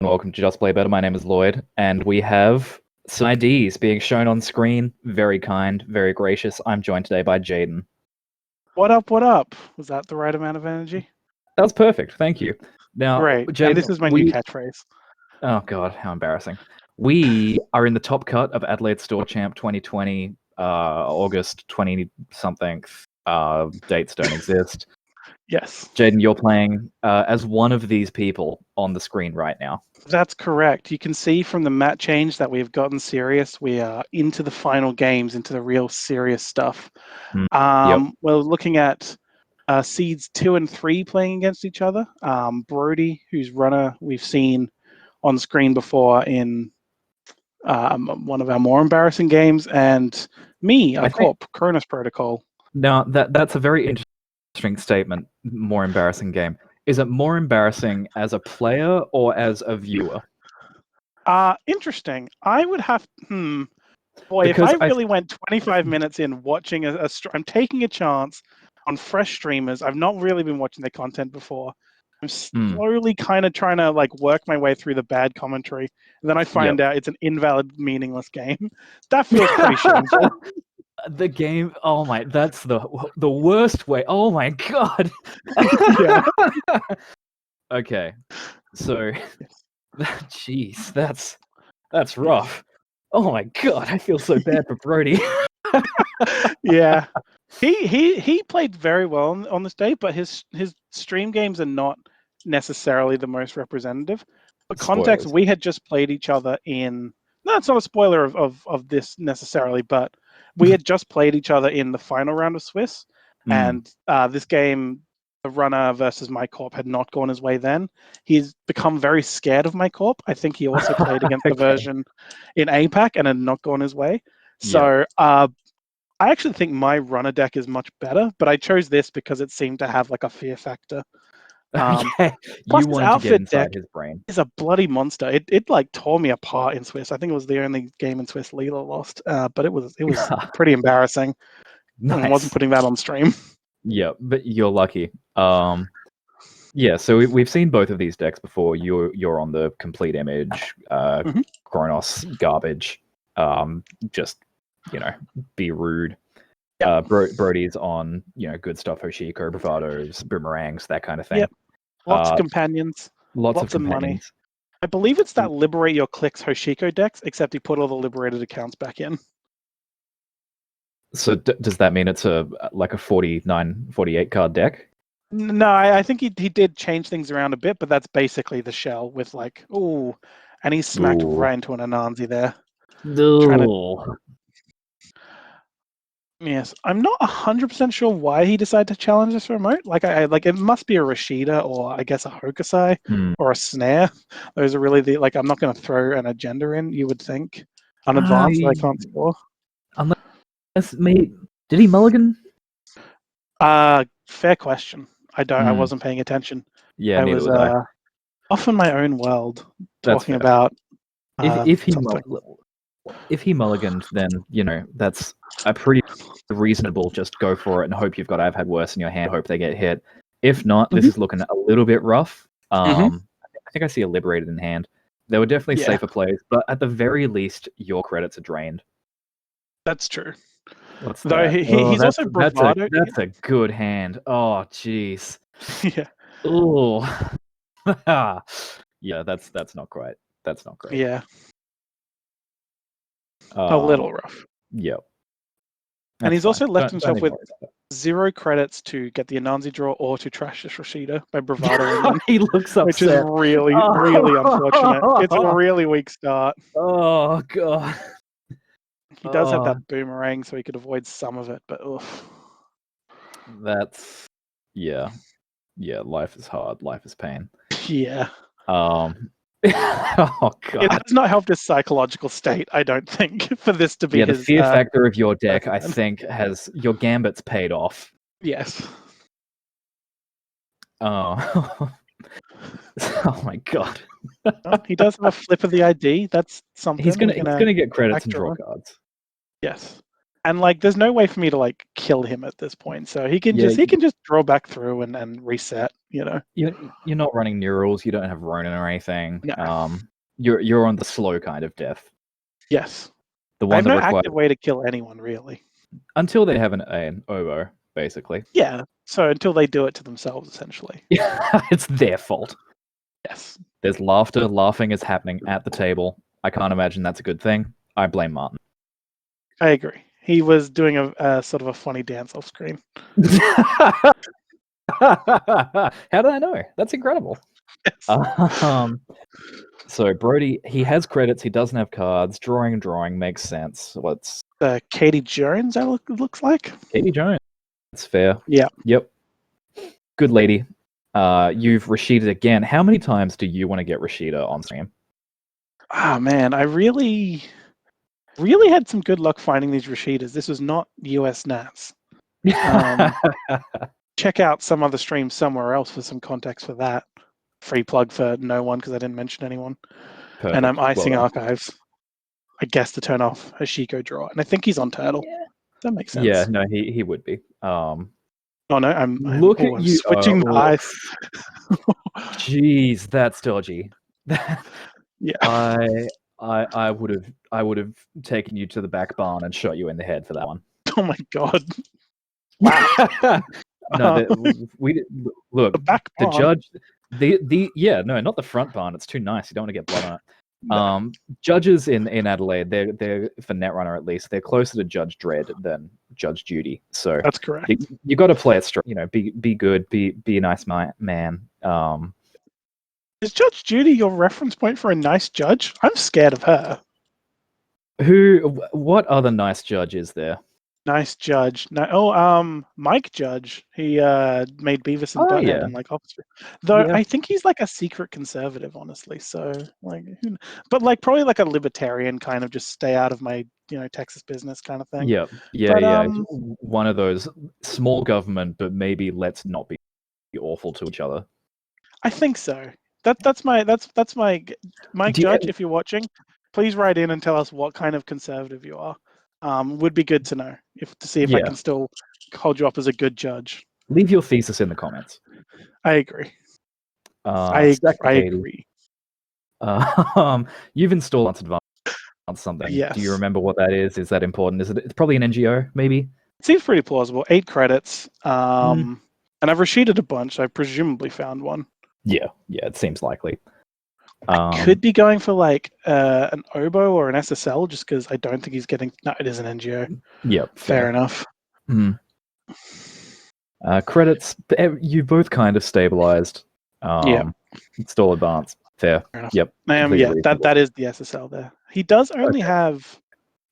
welcome to Just Play Better. My name is Lloyd, and we have some IDs being shown on screen. Very kind, very gracious. I'm joined today by Jaiden. What up, what up? Was that the right amount of energy? That was perfect, thank you. Now, Great. Jaiden, And this is my new catchphrase. Oh god, how embarrassing. We are in the top cut of Adelaide Store Champ 2020, August 20-something. Dates don't exist. Yes. Jaiden, you're playing as one of these people on the screen right now. That's correct. You can see from the map change that we've gotten serious. We are into the final games, into the real serious stuff. Yep. We're looking at seeds 2 and 3 playing against each other. Brody, who's runner, we've seen on screen before in one of our more embarrassing games, and me, Chronos Protocol. Now, that's a very interesting statement. More embarrassing game. Is it more embarrassing as a player or as a viewer? Interesting. I would have. Boy, Because if I really went 25 minutes in watching I'm taking a chance on fresh streamers. I've not really been watching their content before. I'm slowly kind of trying to work my way through the bad commentary, and then I find out it's an invalid, meaningless game. That feels pretty shameful. The game, oh my, that's the worst way. Oh my god. Okay, so, jeez, that's rough. Oh my god, I feel so bad for Brody. Yeah, he played very well on this day, but his stream games are not necessarily the most representative. For context, we had just played each other in. No, it's not a spoiler of this necessarily, but we had just played each other in the final round of Swiss, and this game, the runner versus my corp, had not gone his way then. He's become very scared of my corp. I think he also played against the version in APAC and had not gone his way. So I actually think my runner deck is much better, but I chose this because it seemed to have a fear factor. Plus, his outfit deck his brain is a bloody monster. It tore me apart in Swiss. I think it was the only game in Swiss Leela lost, but it was pretty embarrassing. Nice. I wasn't putting that on stream. Yeah, but you're lucky. Yeah, so we've seen both of these decks before. You're on the complete image, Chronos garbage. Just be rude. Brody's on good stuff, Hoshiko, bravados, boomerangs, that kind of thing. Yep. Lots of companions. Lots of money. I believe it's that Liberate Your Clicks Hoshiko decks, except he put all the liberated accounts back in. So does that mean it's a 49, 48 card deck? No, I think he did change things around a bit, but that's basically the shell with and he smacked right into an Anansi there. Yes, I'm not 100% sure why he decided to challenge this remote. It must be a Rashida or I guess a Hokusai or a Snare. Those are really I'm not going to throw an agenda in. You would think unadvanced that I can't score. Unless did he mulligan? Fair question. I wasn't paying attention. Yeah, I was off in my own world talking about. If he mulliganed, then that's a pretty reasonable. Just go for it and hope you've got I've had worse in your hand. Hope they get hit. If not, this is looking a little bit rough. I think I see a liberated in hand. There were definitely safer plays, but at the very least, your credits are drained. That's true. Though he's also bravado. That's a good hand. Oh, jeez. Yeah. Oh. Yeah, that's not great. That's not great. Yeah. A little rough. Yep. And he's also left himself with 0 credits to get the Anansi draw or to trash this Rashida by bravado. He looks upset. Which is really, really unfortunate. It's a really weak start. Oh, God. He does have that boomerang, so he could avoid some of it, but oof. That's... Yeah, life is hard. Life is pain. Yeah. Oh, God. It has not helped his psychological state, I don't think, for this to be the fear factor of your deck, I think, has... Your gambit's paid off. Yes. Oh. Oh, my God. He does have a flip of the ID. That's something. He's gonna get credits and draw cards. Yes. And like, there's no way for me to like kill him at this point. So he can just draw back through and reset. You're not running neurals. You don't have Ronin or anything. No. You're on the slow kind of death. Yes. The I one have that no requires active way to kill anyone really. until they have an oboe, basically. Yeah. So until they do it to themselves, essentially. Yeah, it's their fault. Yes. There's laughter. Laughing is happening at the table. I can't imagine that's a good thing. I blame Martin. I agree. He was doing a sort of a funny dance off screen. How did I know? That's incredible. Yes. So Brody, he has credits. He doesn't have cards. Drawing makes sense. What's Katie Jones? That looks like Katie Jones? That's fair. Yeah. Yep. Good lady. You've Rashida again. How many times do you want to get Rashida on stream? Ah, man, I really had some good luck finding these Rashidas. This was not US Nats. Check out some other streams somewhere else for some context for that. Free plug for no one because I didn't mention anyone. Perfect. And I'm icing archives, I guess, to turn off Hoshiko draw. And I think he's on Turtle. Yeah. That makes sense. Yeah, no, he would be. Oh no, I'm look at you switching the ice. Jeez, that's dodgy. Yeah. I would have taken you to the back barn and shot you in the head for that one. Oh my god! Wow. No, we look. The back barn. The judge. No, not the front barn. It's too nice. You don't want to get blood on it. No. Judges in Adelaide, they're for Netrunner at least, they're closer to Judge Dredd than Judge Judy. So that's correct. You got to play it straight. Be good. Be a nice man. Is Judge Judy your reference point for a nice judge? I'm scared of her. What other nice judge is there? Nice judge. Mike Judge. He made Beavis and Butthead and like Oxford. Though I think he's like a secret conservative, honestly. So like, but like probably like a libertarian kind of just stay out of my Texas business kind of thing. Yeah. One of those small government, but maybe let's not be awful to each other. I think so. That's my Mike Judge. If you're watching, please write in and tell us what kind of conservative you are. Would be good to know to see if I can still hold you up as a good judge. Leave your thesis in the comments. I agree. I agree. You've installed Advanced something. Yes. Do you remember what that is? Is that important? It's probably an NGO, maybe? It seems pretty plausible. 8 credits. And I've Rashided a bunch. So I presumably found one. Yeah, it seems likely. I could be going for like an oboe or an SSL just because I don't think he's getting. No, it is an NGO. Yep, fair enough. Credits. You both kind of stabilized. Install advanced. Fair. Yep. That is the SSL there. He does only have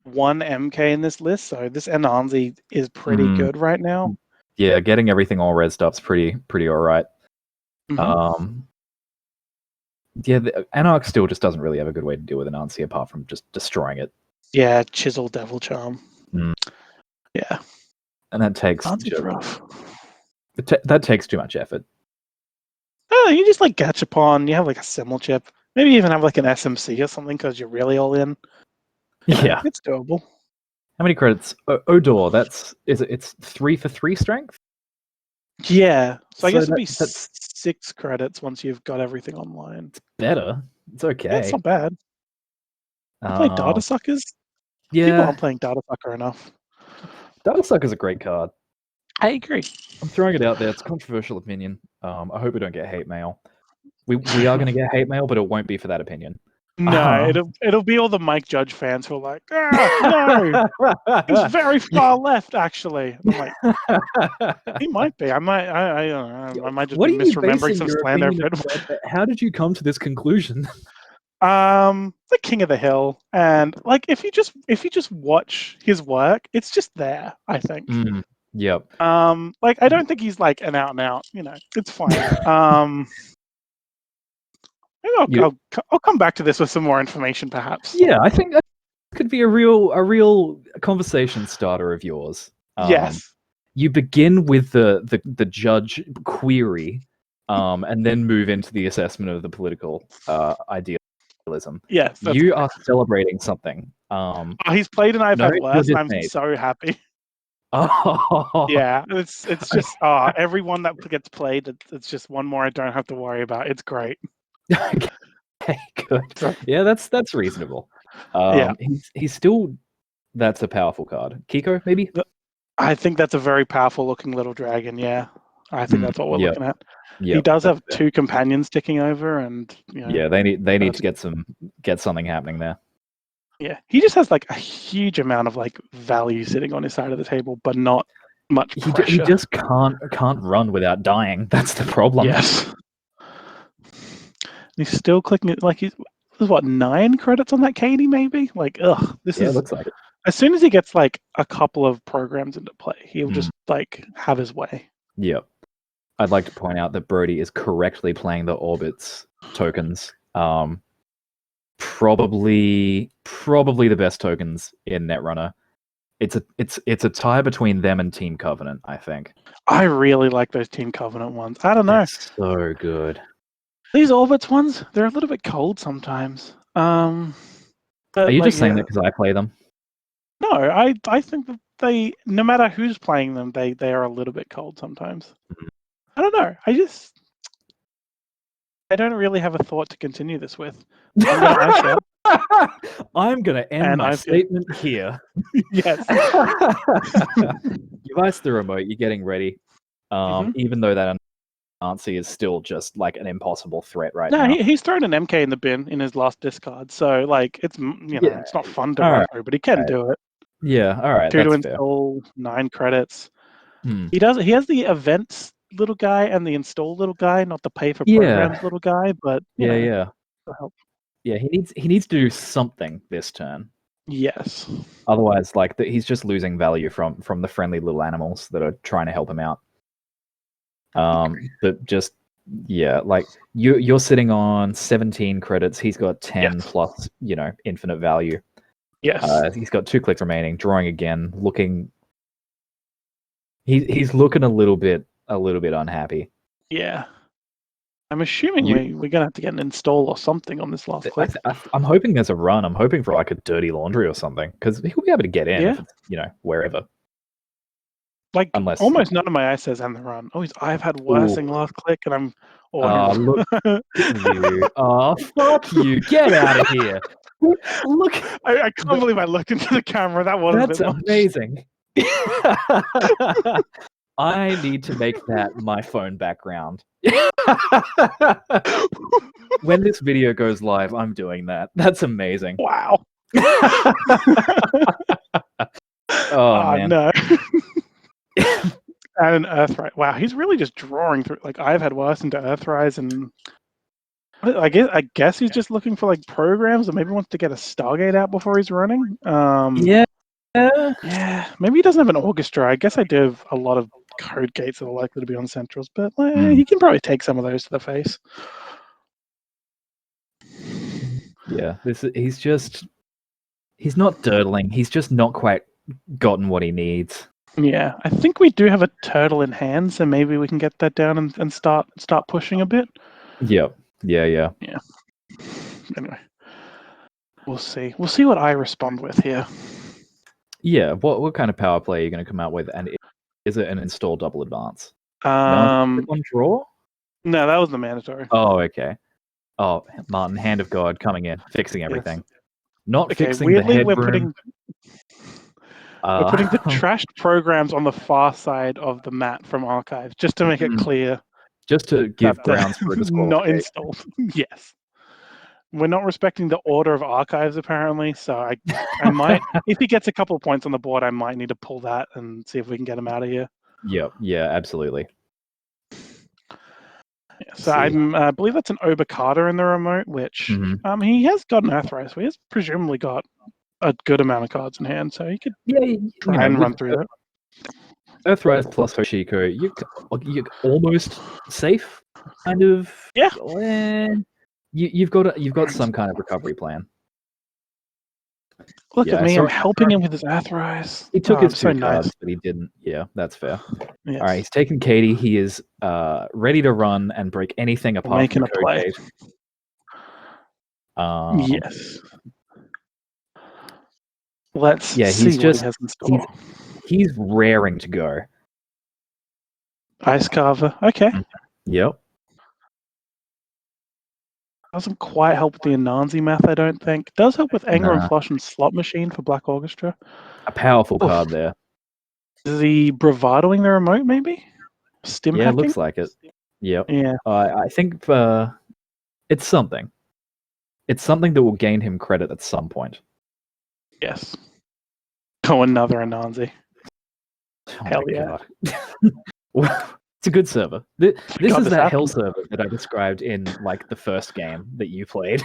one MK in this list, so this Anansi is pretty good right now. Yeah, getting everything all rezzed up's pretty all right. The Anarch still just doesn't really have a good way to deal with an Anansi apart from just destroying it. Yeah, Chisel Devil Charm. Yeah. And that takes rough. That takes too much effort. Oh, you just like Gachapon, you have like a Simmel chip. Maybe even have like an SMC or something because you're really all in. Yeah. It's doable. How many credits? Odor, it's 3 for 3 strength? Yeah. So I guess it'd be 6 credits once you've got everything online. It's better. It's okay. Yeah, it's not bad. I play Data Suckers. Yeah. People aren't playing Data Sucker enough. Data Sucker's a great card. I agree. I'm throwing it out there. It's a controversial opinion. I hope we don't get hate mail. We are going to get hate mail, but it won't be for that opinion. No, it'll be all the Mike Judge fans who are like, no, he's very far left, actually. And I'm like, he might be. I might just be misremembering some slander. How did you come to this conclusion? The King of the Hill, and like if you just watch his work, it's just there. I think. Yep. Like I don't think he's like an out and out. It's fine. Maybe I'll come back to this with some more information, perhaps. Yeah, I think that could be a real conversation starter of yours. Yes. You begin with the judge query, and then move into the assessment of the political idea. Yes, You are celebrating something. He's played and I've had worse, and I'm dismayed. so happy. Oh, Yeah, it's just everyone that gets played, it's just one more I don't have to worry about. It's great. Okay, good. Yeah, that's reasonable. Yeah. He's still. That's a powerful card. Kiko, maybe. I think that's a very powerful looking little dragon. Yeah, I think that's what we're looking at. Yeah, he does have two companions ticking over, and yeah, they need to get something happening there. Yeah, he just has like a huge amount of like value sitting on his side of the table, but not much pressure. He just can't run without dying. That's the problem. Yes. He's still clicking it like there's what 9 credits on that Katie maybe? Like this is looks like it. As soon as he gets like a couple of programs into play, he'll just like have his way. Yep. I'd like to point out that Brody is correctly playing the Orbits tokens. Probably the best tokens in Netrunner. It's a tie between them and Team Covenant, I think. I really like those Team Covenant ones. I don't know. They're so good. These Orbits ones, they're a little bit cold sometimes. Are you just saying that because I play them? No, I think that they, no matter who's playing them, they are a little bit cold sometimes. I don't know. I don't really have a thought to continue this with. I'm going to end my statement here. Yes. You've iced the remote. You're getting ready. Even though that Nancy is still just like an impossible threat right now. No, he's thrown an MK in the bin in his last discard. So like it's it's not fun to run through, but he can do it. Yeah, all right. 2 to install, 9 credits. He has the events little guy and the install little guy, not the pay for programs little guy, but yeah. Yeah, he needs to do something this turn. Yes. Otherwise, like he's just losing value from the friendly little animals that are trying to help him out. But just like you're sitting on 17 credits. He's got 10 plus, infinite value. Yes. He's got 2 clicks remaining. Drawing again, looking. He's looking a little bit unhappy. Yeah. I'm assuming we're gonna have to get an install or something on this last click. I'm hoping there's a run. I'm hoping for like a dirty laundry or something because he'll be able to get in if it's, wherever. Like almost none of my eyes says and the run. I've had worsing last click, and I'm. Look you! Oh, fuck you! Get out of here! Look, I can't believe I looked into the camera. That's amazing. I need to make that my phone background. When this video goes live, I'm doing that. That's amazing. Wow. Oh man. No. And an Earthrise. Wow, he's really just drawing through. Like I've had worse into Earthrise, and I guess he's just looking for like programs, or maybe wants to get a Stargate out before he's running. Yeah. Maybe he doesn't have an Orchestra. I guess I do have a lot of code gates that are likely to be on Centrals, but he can probably take some of those to the face. Yeah, he's not dirtling. He's just not quite gotten what he needs. Yeah, I think we do have a turtle in hand, so maybe we can get that down and start pushing a bit. Yep. Yeah. Anyway, we'll see. We'll see what I respond with here. Yeah, what kind of power play are you going to come out with, and is it an install double advance? On draw? No, that was the mandatory. Oh, okay. Oh, Martin, Hand of God coming in, fixing everything. Yes. Not fixing weirdly, the headroom. We're putting the trashed programs on the far side of the mat from archives, just to make it clear. Just to give grounds for disqualification. Not installed. Yes. We're not respecting the order of archives, apparently, so I might, if he gets a couple of points on the board, I might need to pull that and see if we can get him out of here. Yep. Yeah, absolutely. Yeah, so I believe that's an Obakata in the remote, which he has got an Earthrise, so he has presumably got a good amount of cards in hand, so he could try and run through that. Earthrise plus Hoshiko, you're almost safe, kind of. Yeah. You've got some kind of recovery plan. Look at me, I'm helping him with his Earthrise. He took his 2 cards, but he didn't. Yeah, that's fair. Yes. All right, he's taken Katie. He is ready to run and break anything apart from a play. Yes. Let's see what he has in store. He's raring to go. Ice Carver. Okay. Yep. Doesn't quite help with the Anansi math, I don't think. Does help with Anger and Flush and Slot Machine for Black Orchestra. A powerful card there. Is he bravadoing the remote, maybe? Stim hacking? Looks like it. Yep. Yeah. I think it's something. It's something that will gain him credit at some point. Yes. Oh, another Anansi. Oh Hell my yeah. God. It's a good server. This is that hell happened. server that I described in like the first game that you played.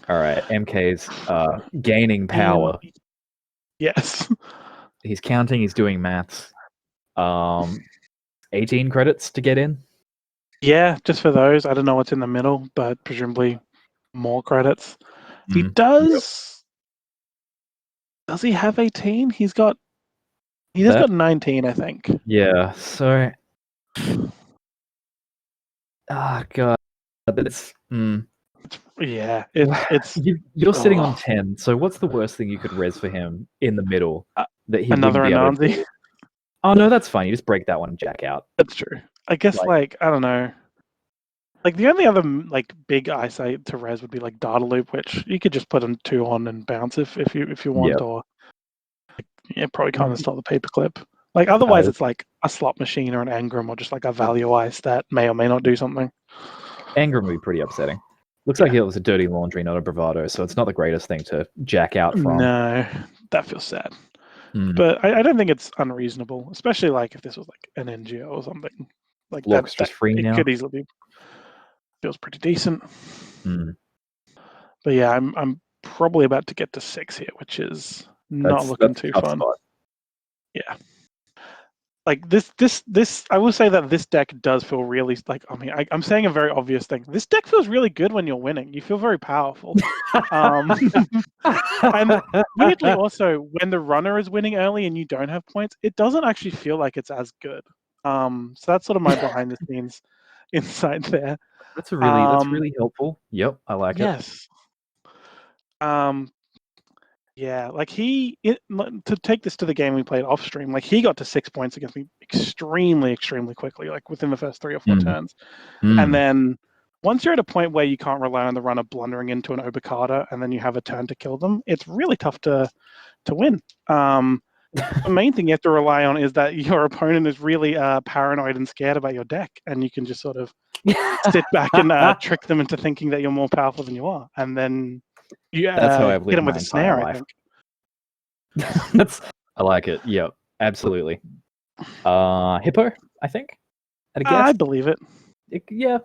All right, MK's gaining power. Yes. He's counting. He's doing maths. 18 credits to get in. Yeah, just for those. I don't know what's in the middle, but presumably more credits. He does. Yep. Does he have 18? He has got 19, I think. Yeah. So. Ah, God. That's. Yeah, it's you're sitting on 10. So what's the worst thing you could res for him in the middle that he another wouldn't be able to do? Oh no, that's fine. You just break that one and jack out. That's true. I guess I don't know. Like the only other like big eyesight to res would be like Data Loop, which you could just put a 2 on and bounce if you want, yep. Or probably can't install the paperclip. Like otherwise, it's like a Slot Machine or an Engram or just like a value ice that may or may not do something. Engram would be pretty upsetting. Looks like it was a dirty laundry, not a bravado, so it's not the greatest thing to jack out from. No, that feels sad. But I don't think it's unreasonable, especially like if this was like an NGO or something. Like Block's just free now. It could easily be. Feels pretty decent. But yeah, I'm probably about to get to 6 here, which is not looking too fun. Spot. Yeah. Like this I will say that this deck does feel really like, I mean, I'm saying a very obvious thing. This deck feels really good when you're winning. You feel very powerful. And weirdly also, when the runner is winning early and you don't have points, it doesn't actually feel like it's as good. So that's sort of my behind the scenes insight there. That's really helpful. Yep, I like it. Yes. Yeah, like to take this to the game we played off stream, like he got to 6 points against me extremely quickly, like within the first 3 or 4 turns. And then once you're at a point where you can't rely on the runner blundering into an Obicata and then you have a turn to kill them, it's really tough to win. The main thing you have to rely on is that your opponent is really paranoid and scared about your deck, and you can just sort of sit back and trick them into thinking that you're more powerful than you are, and then that's how I've lived hit them my with a snare, life. I think. I like it. Yep, absolutely. Hippo, I think. At a guess? I believe it. Yeah.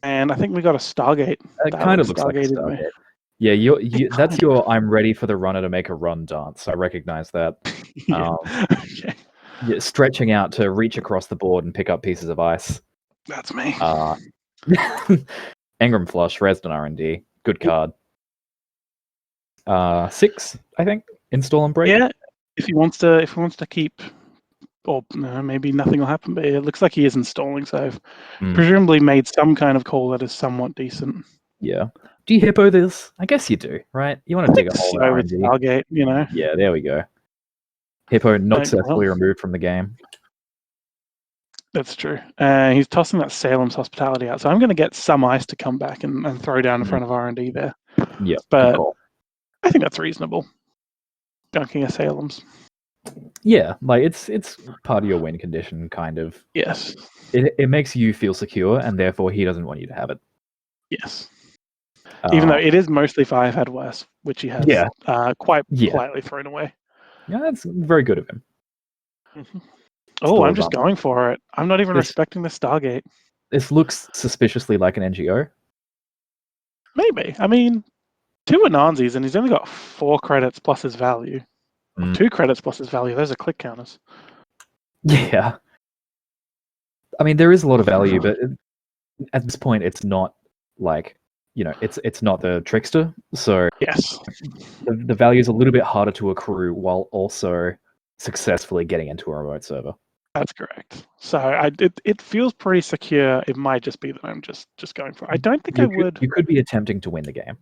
And I think we got a Stargate. It kind of looks like a Stargate. Yeah, that's your I'm ready for the runner to make a run dance. I recognize that. Okay. Yeah, stretching out to reach across the board and pick up pieces of ice. That's me. Engram Flush, Resden R&D. Good card. 6, I think. Install and break. Yeah, if he wants to keep, or maybe nothing will happen. But it looks like he is installing, so I've presumably made some kind of call that is somewhat decent. Yeah. Do you hippo this? I guess you do, right? You want to dig a hole in with Stargate, you know? Yeah, there we go. Hippo not successfully removed from the game. That's true. He's tossing that Salem's Hospitality out, so I'm going to get some ice to come back and throw down in front of R&D there. Yeah, but I think that's reasonable. Dunking a Salem's. Yeah, like it's part of your win condition, kind of. Yes. It makes you feel secure, and therefore he doesn't want you to have it. Yes. Even though it is mostly 5 had worse, which he has quite politely thrown away. Yeah, that's very good of him. Oh, I'm just going for it. I'm not even respecting the Stargate. This looks suspiciously like an NGO. Maybe. I mean, 2 Anansis, and he's only got 4 credits plus his value. 2 credits plus his value. Those are click counters. Yeah. I mean, there is a lot of value, but at this point, it's not like, it's not the trickster. So yes, the value is a little bit harder to accrue while also successfully getting into a remote server. That's correct. So it feels pretty secure. It might just be that I'm just going for it. I don't think I would. You could be attempting to win the game.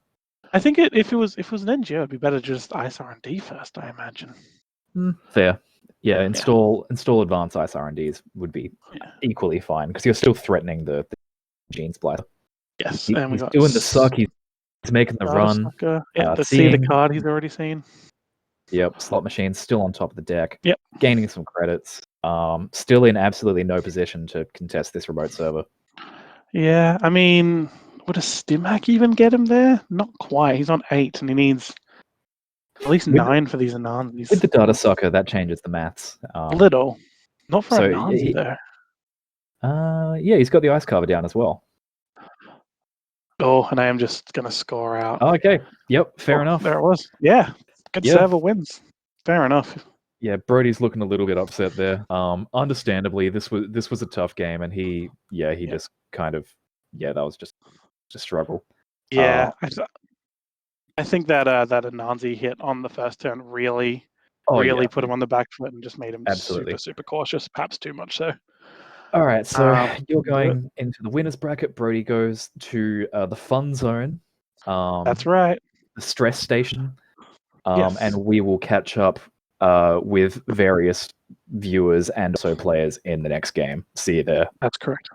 I think if it was an NGO, it'd be better to just ice R&D first, I imagine. Fair. Yeah, install advanced ice R&Ds would be equally fine because you're still threatening the gene splicer. Yes, and he's doing the suck. He's making the run. Yeah, see the card he's already seen. Yep, slot machine's still on top of the deck. Yep, gaining some credits. Still in absolutely no position to contest this remote server. Yeah, I mean, would a stim hack even get him there? Not quite. He's on 8, and he needs at least 9 for these Anansis. With the data sucker, that changes the maths. A little. Not for Anansi, though. Yeah, he's got the ice carver down as well. Oh, and I am just going to score out. Oh, okay. Yep, fair enough. There it was. Yeah, good server wins. Fair enough. Yeah, Brody's looking a little bit upset there. Understandably, this was a tough game, and he just kind of that was just a struggle. Yeah, I think that Anansi hit on the first turn really put him on the back foot and just made him super cautious, perhaps too much so. All right, so you're going into the winners bracket. Brody goes to the fun zone. That's right. The stress station. And we will catch up with various viewers and also players in the next game. See you there. That's correct.